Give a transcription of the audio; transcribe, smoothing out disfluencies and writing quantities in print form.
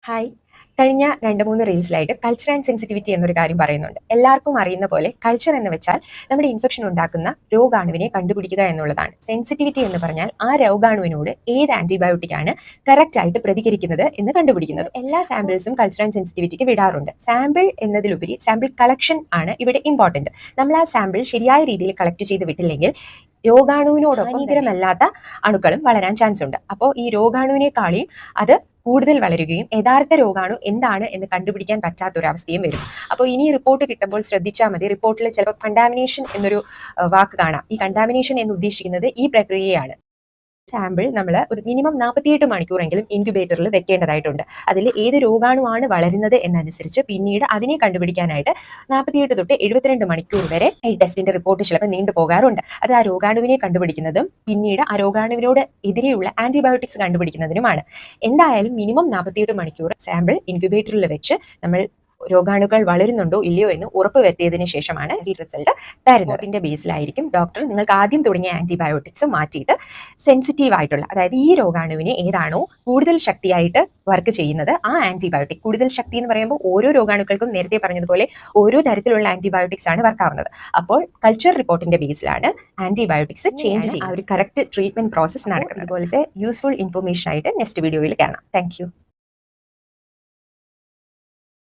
Hi. കഴിഞ്ഞ 2-3 റീൽസിലായിട്ട് culture and sensitivity എന്നൊരു കാര്യം പറയുന്നുണ്ട്. എല്ലാവർക്കും അറിയുന്ന പോലെ കൾച്ചർ എന്ന് വെച്ചാൽ നമ്മുടെ ഇൻഫെക്ഷൻ ഉണ്ടാക്കുന്ന രോഗാണുവിനെ കണ്ടുപിടിക്കുക എന്നുള്ളതാണ്. സെൻസിറ്റിവിറ്റി എന്ന് പറഞ്ഞാൽ ആ രോഗാണുവിനോട് ഏത് ആന്റിബയോട്ടിക് ആണ് കറക്റ്റ് ആയിട്ട് പ്രതികരിക്കുന്നത് എന്ന് കണ്ടുപിടിക്കുന്നത്. എല്ലാ സാമ്പിൾസും കൾച്ചർ ആൻഡ് സെൻസിറ്റിവിറ്റിക്ക് വിടാറുണ്ട്. സാമ്പിൾ എന്നതിലുപരി സാമ്പിൾ കളക്ഷൻ ആണ് ഇവിടെ ഇമ്പോർട്ടന്റ്. നമ്മൾ ആ സാമ്പിൾ ശരിയായ രീതിയിൽ കളക്ട് ചെയ്ത് വിട്ടില്ലെങ്കിൽ രോഗാണുവിനോടൊപ്പം ഹാനികരമല്ലാത്ത അണുക്കളും വളരാൻ ചാൻസ് ഉണ്ട്. അപ്പോൾ ഈ രോഗാണുവിനേക്കാളും അത് കൂടുതൽ വളരുകയും യഥാർത്ഥ രോഗാണു എന്താണ് എന്ന് കണ്ടുപിടിക്കാൻ പറ്റാത്തൊരവസ്ഥയും വരും. അപ്പോൾ ഇനി റിപ്പോർട്ട് കിട്ടുമ്പോൾ ശ്രദ്ധിച്ചാൽ മതി. റിപ്പോർട്ടിൽ ചിലപ്പോൾ കണ്ടാമിനേഷൻ എന്നൊരു വാക്ക് കാണാം. ഈ കണ്ടാമിനേഷൻ എന്ന് ഉദ്ദേശിക്കുന്നത് ഈ പ്രക്രിയയാണ്. സാമ്പിൾ നമ്മൾ ഒരു മിനിമം 48 മണിക്കൂറെങ്കിലും ഇൻക്യുബേറ്ററിൽ വെക്കേണ്ടതായിട്ടുണ്ട്. അതിൽ ഏത് രോഗാണുവാണ് വളരുന്നത് എന്നനുസരിച്ച് പിന്നീട് അതിനെ കണ്ടുപിടിക്കാനായിട്ട് 48 തൊട്ട് 72 മണിക്കൂർ വരെ ഈ ടെസ്റ്റിന്റെ റിപ്പോർട്ട് ചിലപ്പോൾ നീണ്ടു പോകാറുണ്ട്. അത് ആ രോഗാണുവിനെ കണ്ടുപിടിക്കുന്നതും പിന്നീട് ആ രോഗാണുവിനോട് എതിരെയുള്ള ആന്റിബയോട്ടിക്സ് കണ്ടുപിടിക്കുന്നതിനുമാണ്. എന്തായാലും മിനിമം 48 മണിക്കൂർ സാമ്പിൾ ഇൻക്യുബേറ്ററിൽ വെച്ച് നമ്മൾ രോഗാണുക്കൾ വളരുന്നുണ്ടോ ഇല്ലയോ എന്ന് ഉറപ്പ് വരുത്തിയതിനു ശേഷമാണ് ഈ റിസൾട്ട് തരുന്നത്. ഇതിന്റെ ബേസിലായിരിക്കും ഡോക്ടർ നിങ്ങൾക്ക് ആദ്യം തുടങ്ങിയ ആന്റിബയോട്ടിക്സ് മാറ്റിയിട്ട് സെൻസിറ്റീവ് ആയിട്ടുള്ള, അതായത് ഈ രോഗാണുവിനെ ഏതാണോ കൂടുതൽ ശക്തിയായിട്ട് വർക്ക് ചെയ്യുന്നത് ആ ആന്റിബയോട്ടിക്. കൂടുതൽ ശക്തി എന്ന് പറയുമ്പോൾ ഓരോ രോഗാണുക്കൾക്കും നേരത്തെ പറഞ്ഞതുപോലെ ഓരോ തരത്തിലുള്ള ആന്റിബയോട്ടിക്സ് ആണ് വർക്ക് ആവുന്നത്. അപ്പോൾ കൾച്ചർ റിപ്പോർട്ടിന്റെ ബേസിലാണ് ആന്റിബയോട്ടിക്സ് ചേഞ്ച് ചെയ്യുക. ആ ഒരു കറക്റ്റ് ട്രീറ്റ്മെന്റ് പ്രോസസ് നടക്കുന്നത്. അതുപോലത്തെ യൂസ്ഫുൾ ഇൻഫർമേഷൻ ആയിട്ട് നെക്സ്റ്റ് വീഡിയോയിൽ കാണാം. താങ്ക്